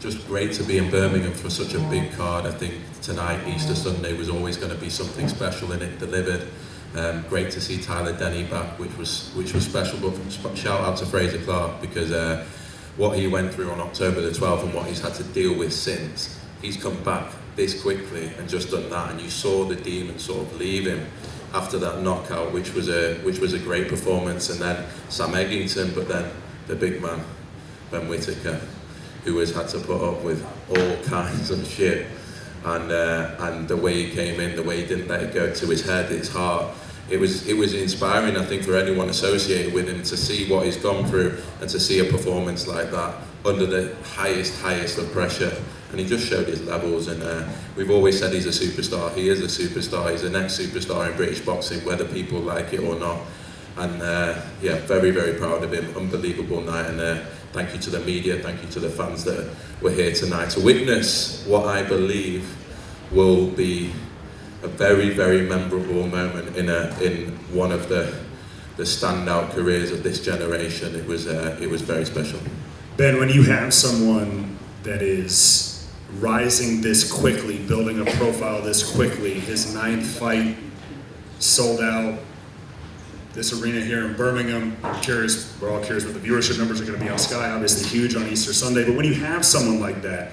just great to be in Birmingham for such a big card. I think tonight, Easter Sunday, was always going to be something special, and it delivered. Great to see Tyler Denny back, which was special. But shout out to Fraser Clark, because what he went through on October the 12th and what he's had to deal with since, he's come back this quickly and just done that. And you saw the demon sort of leave him after that knockout, which was a great performance. And then Sam Eggington, but then the big man, Ben Whittaker, who has had to put up with all kinds of shit. And the way he came in, the way he didn't let it go to his head, his heart, it was inspiring, I think, for anyone associated with him to see what he's gone through and to see a performance like that under the highest of pressure. And he just showed his levels, and we've always said he's a superstar. He is a superstar. He's the next superstar in British boxing, whether people like it or not. And yeah, very, very proud of him. Unbelievable night, and thank you to the media, thank you to the fans that were here tonight to witness what I believe will be a very, very memorable moment in one of the standout careers of this generation. It was very special. Ben, when you have someone that is rising this quickly, building a profile this quickly, his 9th fight sold out this arena here in Birmingham. I'm curious, we're all curious what the viewership numbers are going to be on Sky, obviously huge on Easter Sunday, but when you have someone like that,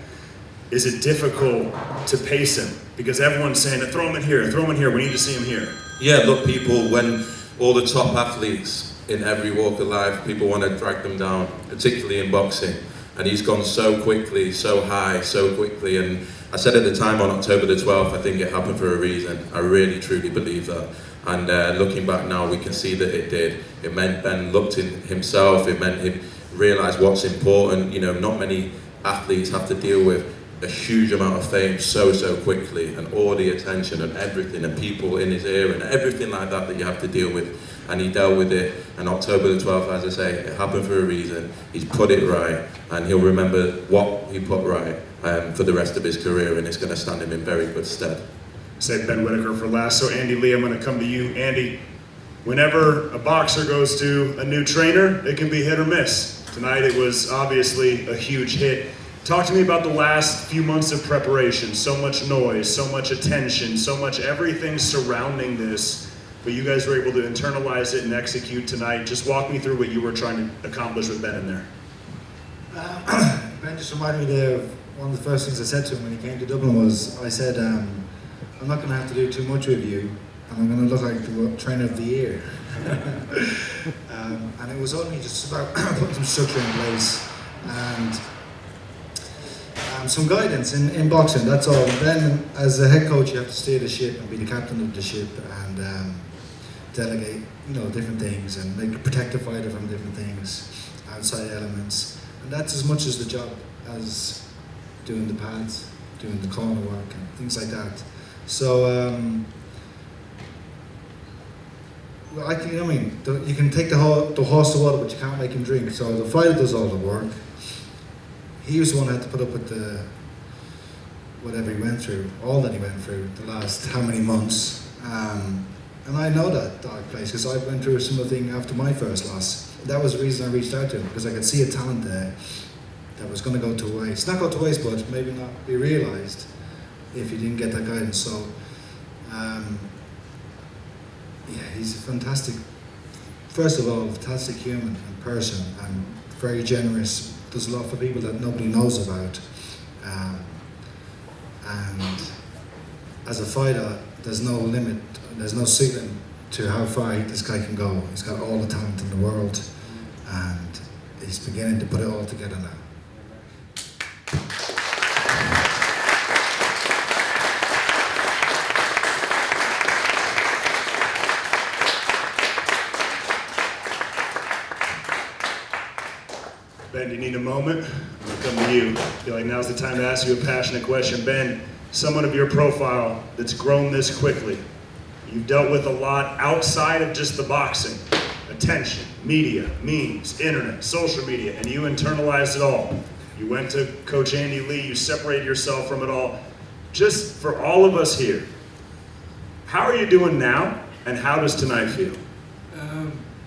is it difficult to pace him? Because everyone's saying, throw him in here, we need to see him here. Yeah, look, people, when all the top athletes in every walk of life, people want to drag them down, particularly in boxing. And he's gone so quickly, so high, so quickly. And I said at the time on October the 12th, I think it happened for a reason. I really, truly believe that. And looking back now, we can see that it did. It meant Ben looked in himself, it meant him realised what's important. You know, not many athletes have to deal with a huge amount of fame so quickly, and all the attention and everything, and people in his ear and everything like that you have to deal with. And he dealt with it, and October the 12th, as I say, it happened for a reason. He's put it right, and he'll remember what he put right for the rest of his career, and it's going to stand him in very good stead. Save Ben Whittaker for last. So Andy Lee, I'm going to come to you. Andy, whenever a boxer goes to a new trainer, it can be hit or miss. Tonight it was obviously a huge hit. Talk to me about the last few months of preparation. So much noise, so much attention, so much everything surrounding this, but you guys were able to internalize it and execute tonight. Just walk me through what you were trying to accomplish with Ben in there. Ben just reminded me there of one of the first things I said to him when he came to Dublin was, I said, I'm not going to have to do too much with you, and I'm going to look like the trainer of the year. And it was only just about putting some structure in place and some guidance in boxing, that's all. Then as a head coach you have to steer the ship and be the captain of the ship and delegate, you know, different things and protect the fighter from different things, outside elements. And that's as much as the job as doing the pads, doing the corner work and things like that. So you can take the horse to water, but you can't make him drink. So the fighter does all the work. He was the one who had to put up with whatever he went through, all that he went through the last how many months. And I know that dark place because I went through a similar thing after my first loss. That was the reason I reached out to him, because I could see a talent there that was going to go to waste. Not go to waste, but maybe not be realised if you didn't get that guidance. So, yeah, he's a fantastic, first of all, fantastic human and person, and very generous. Does a lot for people that nobody knows about. And as a fighter, there's no limit, there's no ceiling to how far this guy can go. He's got all the talent in the world, and he's beginning to put it all together now. Ben, do you need a moment? I'm going to come to you. I feel like now's the time to ask you a passionate question. Ben, someone of your profile that's grown this quickly. You've dealt with a lot outside of just the boxing. Attention, media, memes, internet, social media, and you internalized it all. You went to Coach Andy Lee, you separated yourself from it all. Just for all of us here, how are you doing now, and how does tonight feel?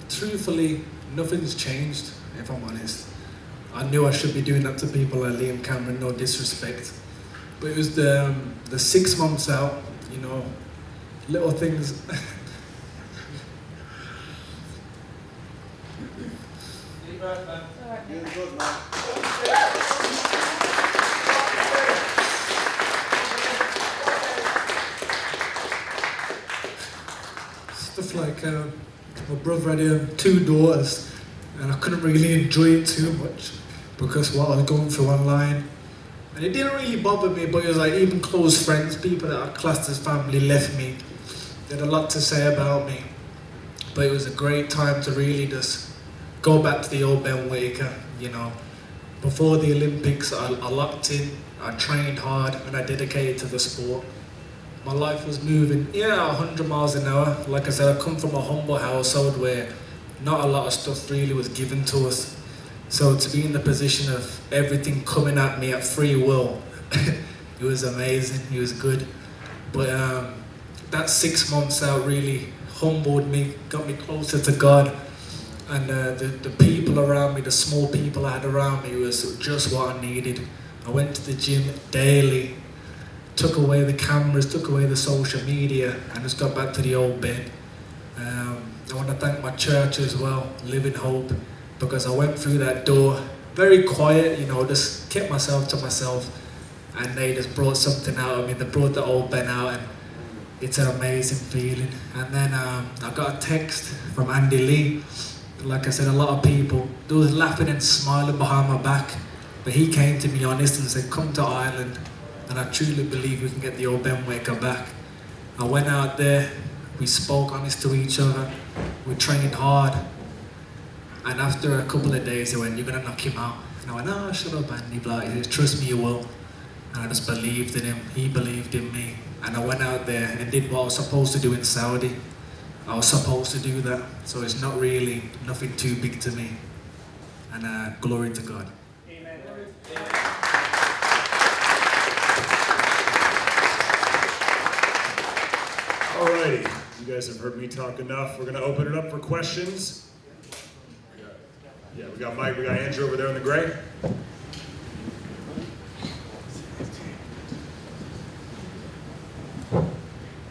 Truthfully, nothing's changed, if I'm honest. I knew I should be doing that to people like Liam Cameron, no disrespect. But it was the 6 months out, you know, little things. Stuff like my brother had 2 daughters, and I couldn't really enjoy it too much because what I was going through online. And it didn't really bother me, but it was like even close friends, people that I classed as family, left me. They had a lot to say about me. But it was a great time to really just go back to the old Ben Whittaker, you know. Before the Olympics, I locked in, I trained hard, and I dedicated to the sport. My life was moving, 100 miles an hour. Like I said, I come from a humble household where not a lot of stuff really was given to us. So to be in the position of everything coming at me at free will, it was amazing, it was good. But that 6 months out really humbled me, got me closer to God. And the people around me, the small people I had around me was just what I needed. I went to the gym daily, took away the cameras, took away the social media, and just got back to the old Ben. I want to thank my church as well, Living Hope, because I went through that door very quiet, you know, just kept myself to myself, and they just brought something out of me. They brought the old Ben out, and it's an amazing feeling. And then I got a text from Andy Lee. Like I said, a lot of people, they was laughing and smiling behind my back, but he came to me honest and said, come to Ireland, and I truly believe we can get the old Ben Whittaker back. I went out there, we spoke honest to each other, we trained hard, and after a couple of days he went, you're going to knock him out. And I went, no, shut up, Andy. He said, trust me, you will. And I just believed in him, he believed in me, and I went out there and did what I was supposed to do in Saudi. I was supposed to do that, so it's not really nothing too big to me. And glory to God. Amen. Alrighty, you guys have heard me talk enough. We're going to open it up for questions. Yeah, we got Mike, we got Andrew over there in the gray.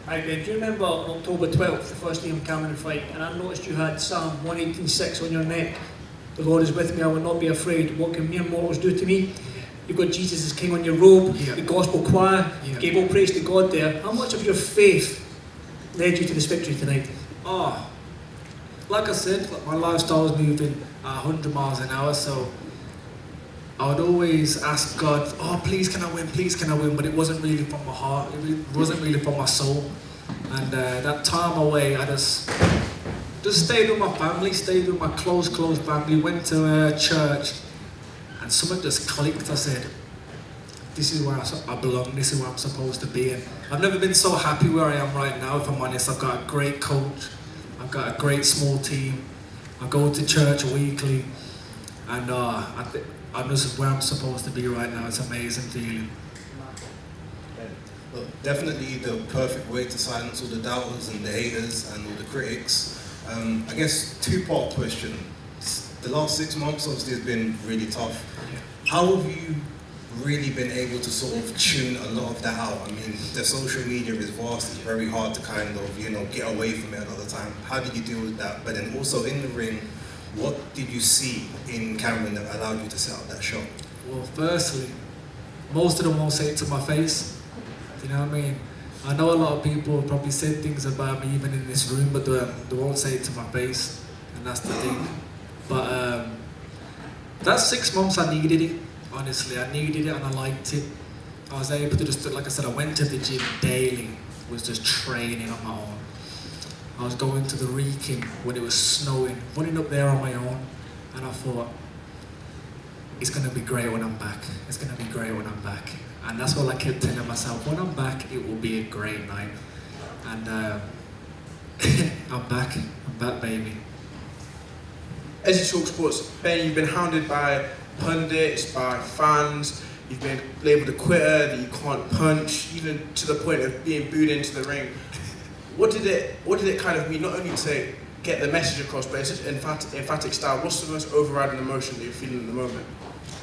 Hi Ben, do you remember on October 12th, the first Liam Cameron fight, and I noticed you had Psalm 118:6 on your neck. The Lord is with me, I will not be afraid. What can mere mortals do to me? You've got Jesus as King on your robe, the gospel choir, gave all praise to God there. How much of your faith led you to this victory tonight? Oh, like I said, my lifestyle was moving 100 miles an hour, so I would always ask God, oh, please can I win, but it wasn't really from my heart, it wasn't really from my soul. And that time away, I just stayed with my family, stayed with my close family, went to church, and something just clicked. I said, this is where I belong, this is where I'm supposed to be. And I've never been so happy where I am right now, if I'm honest. I've got a great coach, I've got a great small team, I go to church weekly, and I'm just where I'm supposed to be right now. It's an amazing feeling. Well, definitely the perfect way to silence all the doubters and the haters and all the critics. I guess two-part question. The last 6 months obviously has been really tough. How have you really been able to sort of tune a lot of that out? I mean, the social media is vast, it's very hard to kind of, you know, get away from it a lot of the time. How did you deal with that? But then also in the ring, what did you see in Cameron that allowed you to set up that shot? Well, firstly, most of them won't say it to my face. You know what I mean? I know a lot of people have probably said things about me even in this room, but they won't say it to my face, and that's the thing. But that 6 months I needed it, honestly. I needed it and I liked it. I was able to just, like I said, I went to the gym daily, was just training on my own. I was going to the Wrekin when it was snowing, running up there on my own, and I thought, it's going to be great when I'm back. It's going to be great when I'm back. And that's what I kept telling myself. When I'm back, it will be a great night. And I'm back, baby. As you talk sports, Ben, you've been hounded by pundits, by fans, you've been labelled a quitter, that you can't punch, even to the point of being booed into the ring. What did it kind of mean, not only to get the message across, but in such an emphatic style? What's the most overriding emotion that you're feeling at the moment?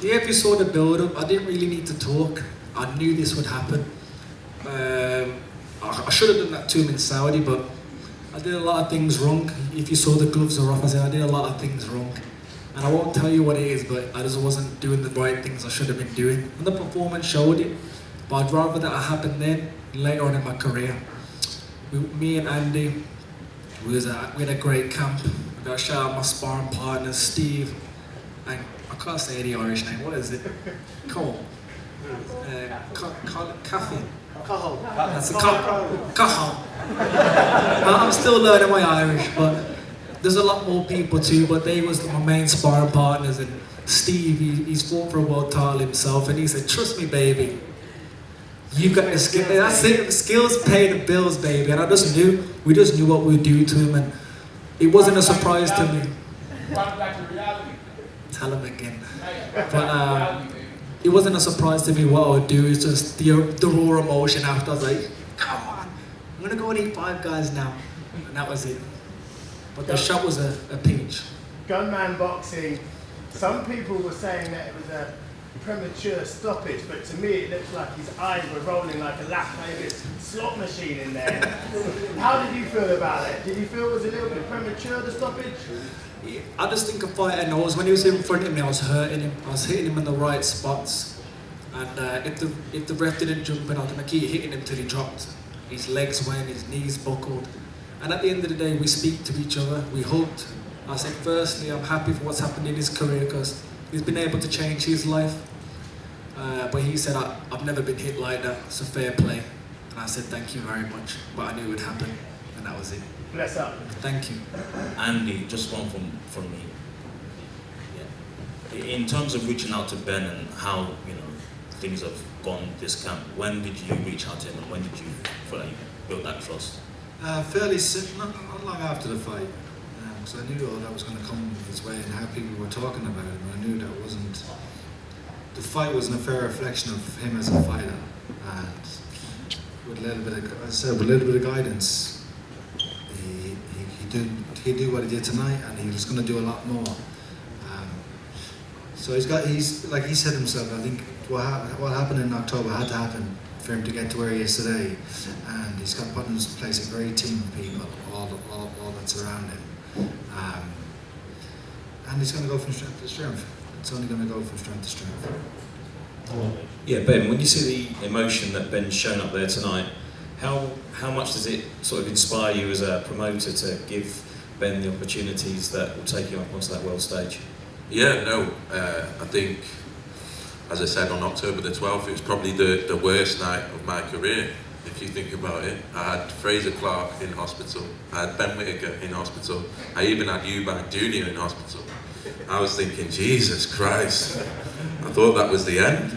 Yeah, if you saw the build-up, I didn't really need to talk. I knew this would happen. I should have done that to him in Saudi, but I did a lot of things wrong. If you saw the gloves are off, I said I did a lot of things wrong. And I won't tell you what it is, but I just wasn't doing the right things I should have been doing. And the performance showed it, but I'd rather that happened then, later on in my career. Me and Andy, we had a great camp. I got to shout out my sparring partners, Steve, and I can't say the Irish name, what is it? Cole. Caffey. That's a Cahill. I'm still learning my Irish, but there's a lot more people too, but they was my main sparring partners, and Steve, he's fought for a world title himself, and he said, trust me, baby, you got the skill. That's it, the skills pay the bills, baby. And we just knew what we'd do to him, and it wasn't a surprise to me. Tell him again. But it wasn't a surprise to me what I would do. It's just the raw emotion after. I was like, come on, I'm gonna go and eat 5 guys now. And that was it. But the shot was a peach. Gunman boxing, some people were saying that it was a premature stoppage, but to me it looked like his eyes were rolling like a Las Vegas slot machine in there. How did you feel about it? Did you feel it was a little bit premature, the stoppage? I just think a fighter knows when he was in front of me, I was hurting him. I was hitting him in the right spots. And if the ref didn't jump in, I was going to keep hitting him till he dropped. His legs went, his knees buckled. And at the end of the day, we speak to each other, we hugged. I said, firstly, I'm happy for what's happened in his career because he's been able to change his life. But he said, I've never been hit like that, it's a fair play. And I said, thank you very much. But I knew it would happen, and that was it. Bless up. Thank you. Andy, just one from me. Yeah. In terms of reaching out to Ben and how things have gone this camp, when did you reach out to him and when did you feel like you built that trust? Fairly soon, not long after the fight, because I knew all that was going to come his way and how people were talking about him. I knew that the fight wasn't a fair reflection of him as a fighter, and with a little bit of guidance, he'd do what he did tonight, and he was going to do a lot more. So he's like he said himself. I think what happened in October had to happen for him to get to where he is today, and he's got put in place a great team of people, all that's around him, and he's going to go from strength to strength. It's only going to go from strength to strength. Yeah, Ben, when you see the emotion that Ben's shown up there tonight, how much does it sort of inspire you as a promoter to give Ben the opportunities that will take you up onto that world stage? Yeah, no, I think, as I said, on October the 12th, it was probably the worst night of my career, if you think about it. I had Fraser Clark in hospital, I had Ben Whittaker in hospital, I even had Eubank Jr. in hospital. I was thinking, Jesus Christ, I thought that was the end.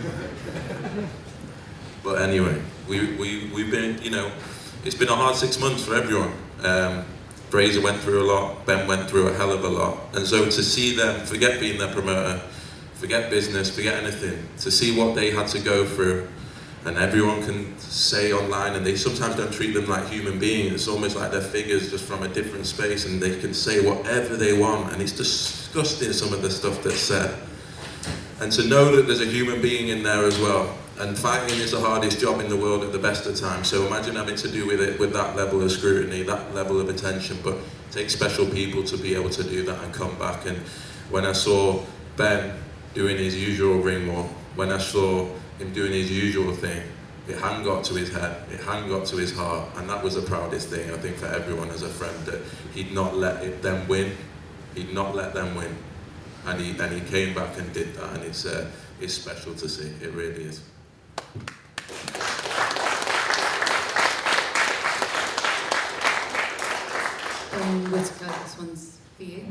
But anyway, we've been, it's been a hard 6 months for everyone. Fraser went through a lot, Ben went through a hell of a lot. And so to see them, forget being their promoter, forget business, forget anything, to see what they had to go through, and everyone can say online, and they sometimes don't treat them like human beings, it's almost like they're figures just from a different space, and they can say whatever they want, and it's disgusting some of the stuff that's said. And to know that there's a human being in there as well, and fighting is the hardest job in the world at the best of times, so imagine having to do with it with that level of scrutiny, that level of attention, but it takes special people to be able to do that and come back. And when I saw Ben doing his usual ring walk, when I saw him doing his usual thing, it hadn't got to his head, it hadn't got to his heart, and that was the proudest thing, I think, for everyone as a friend, that he'd not let them win, he'd not let them win, and he came back and did that, and it's special to see, it really is. Whittaker, this one's for you.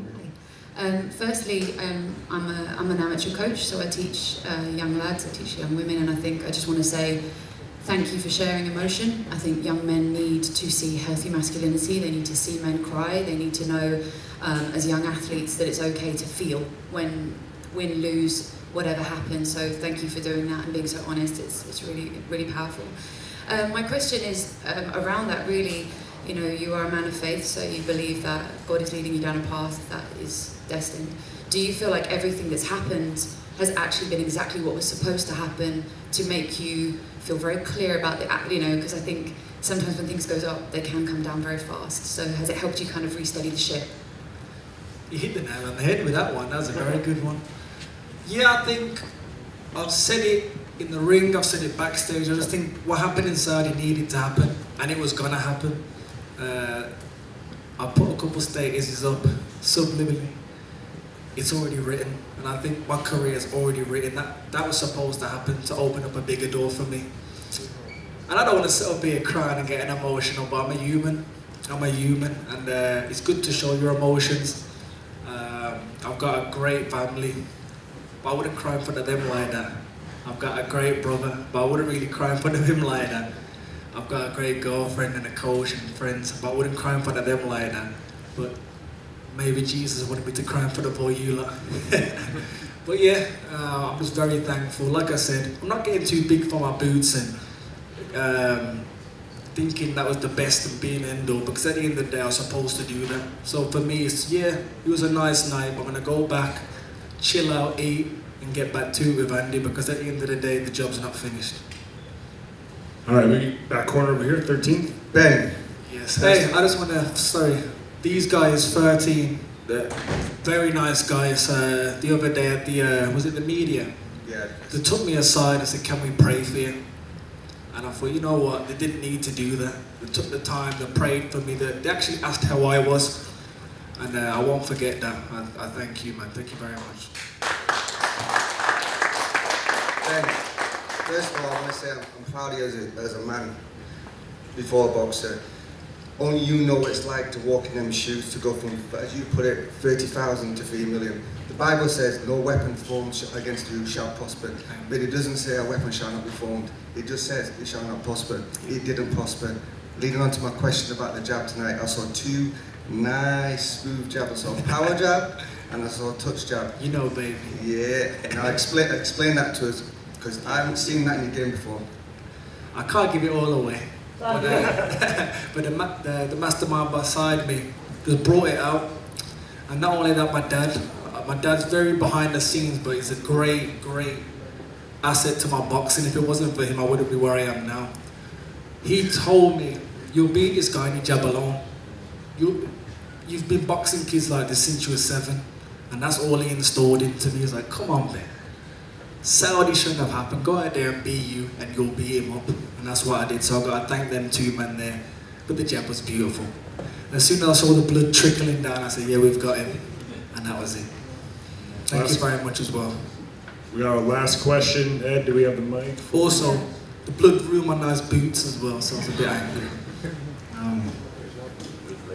Firstly, I'm an amateur coach, so I teach young lads, I teach young women, and I just want to say thank you for sharing emotion. I think young men need to see healthy masculinity, they need to see men cry, they need to know as young athletes that it's okay to feel when win, lose, whatever happens. So thank you for doing that and being so honest, it's really, really powerful. My question is around that really. You are a man of faith, so you believe that God is leading you down a path that is destined. Do you feel like everything that's happened has actually been exactly what was supposed to happen to make you feel very clear about the, because I think sometimes when things goes up, they can come down very fast. So has it helped you kind of restudy the ship? You hit the nail on the head with that one. That was a very good one. Yeah, I think I've said it in the ring, I've said it backstage. I just think what happened in Saudi needed to happen, and it was gonna happen. I put a couple statuses up subliminally. It's already written, and I think my career is already written. That was supposed to happen to open up a bigger door for me. And I don't want to sit up here crying and getting emotional, but I'm a human. And it's good to show your emotions. I've got a great family, but I wouldn't cry in front of them like that. I've got a great brother, but I wouldn't really cry in front of him like that. I've got a great girlfriend and a coach and friends, but I wouldn't cry in front of them like that. But maybe Jesus wanted me to cry in front of all you lot. But yeah, I'm just very thankful. Like I said, I'm not getting too big for my boots and thinking that was the best and being end all, because at the end of the day I was supposed to do that. So for me, it was a nice night, but I'm gonna go back, chill out, eat, and get back to it with Andy, because at the end of the day, the job's not finished. All right, we back corner over here, 13. Ben. Yes. Hey, I just want to, these guys, 13, they're very nice guys. The other day at the, was it the media? Yeah. They took me aside and said, can we pray for you? And I thought, you know what, they didn't need to do that. They took the time, they prayed for me. They actually asked how I was. And I won't forget that. I thank you, man. Thank you very much. Ben, first of all, I want to say I'm proud of you as a man before a boxer. Only you know what it's like to walk in them shoes, to go from, as you put it, 30,000 to 3 million. The Bible says, no weapon formed against you shall prosper. But it doesn't say a weapon shall not be formed. It just says it shall not prosper. It didn't prosper. Leading on to my question about the jab tonight, I saw two nice smooth jabs. I saw a power jab and I saw a touch jab. You know, baby. Yeah. Now explain that to us, because I haven't seen that in your game before. I can't give it all away. But the mastermind beside me just brought it out. And not only that, my dad's very behind the scenes, but he's a great asset to my boxing. If it wasn't for him, I wouldn't be where I am now. He told me, you'll beat this guy in your jab alone. You've been boxing kids like this since you were 7. And that's all he installed into me. He's like, come on, man. Saudi shouldn't have happened. Go out there and be you, and you'll beat him up. And that's what I did. So I got to thank them two men there. But the jab was beautiful. As soon as I saw the blood trickling down, I said, yeah, we've got him. And that was it. Thank you very much as well. We got our last question. Ed, do we have the mic? Also, the blood ruined my nice boots as well, so I was a bit angry.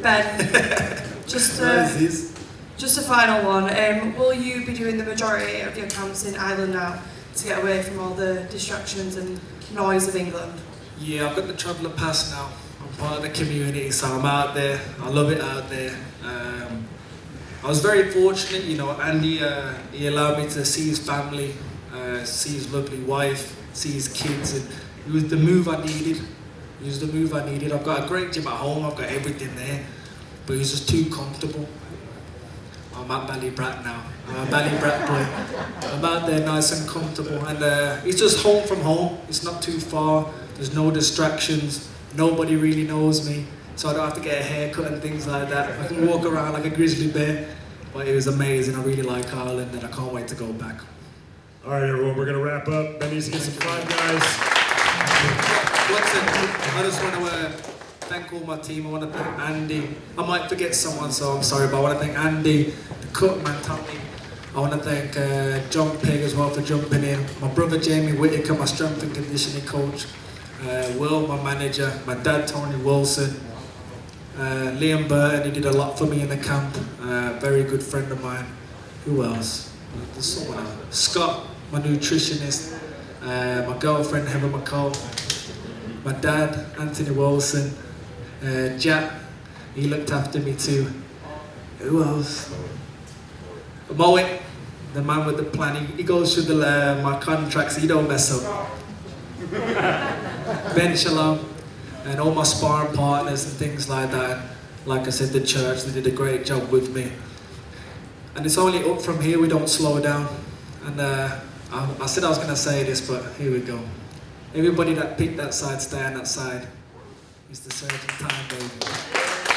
Ben, just a final one. Will you be doing the majority of your camps in Ireland now to get away from all the distractions and noise of England? Yeah, I've got the traveller pass now. I'm part of the community, so I'm out there. I love it out there. I was very fortunate, Andy, he allowed me to see his family, see his lovely wife, see his kids, and it was the move I needed. I've got a great gym at home, I've got everything there, but it was just too comfortable. I'm at Ballybrat now. I'm a Ballybrat boy. I'm out there nice and comfortable, and it's just home from home. It's not too far, there's no distractions, nobody really knows me, so I don't have to get a haircut and things like that. I can walk around like a grizzly bear, but it was amazing. I really like Ireland and I can't wait to go back. All right, everyone, we're going to wrap up. Ben needs to get some five guys. I just want to thank all my team. I want to thank Andy. I might forget someone, so I'm sorry, but I want to thank Andy, the cook, man, Tommy. I want to thank John Pegg as well for jumping in. My brother Jamie Whittaker, my strength and conditioning coach. Will, my manager. My dad, Tony Wilson. Liam Burton, he did a lot for me in the camp. Very good friend of mine. Who else? There's someone else. Scott, my nutritionist. My girlfriend, Heather McCall. My dad, Anthony Wilson. Jack, he looked after me too. Who else? Moet, the man with the plan. He goes through my contracts, he don't mess up. Ben Shalom. And all my sparring partners and things like that. Like I said, the church, they did a great job with me. And it's only up from here, we don't slow down. And I said I was going to say this, but here we go. Everybody that picked that side, stay on that side. It's the certain time, baby.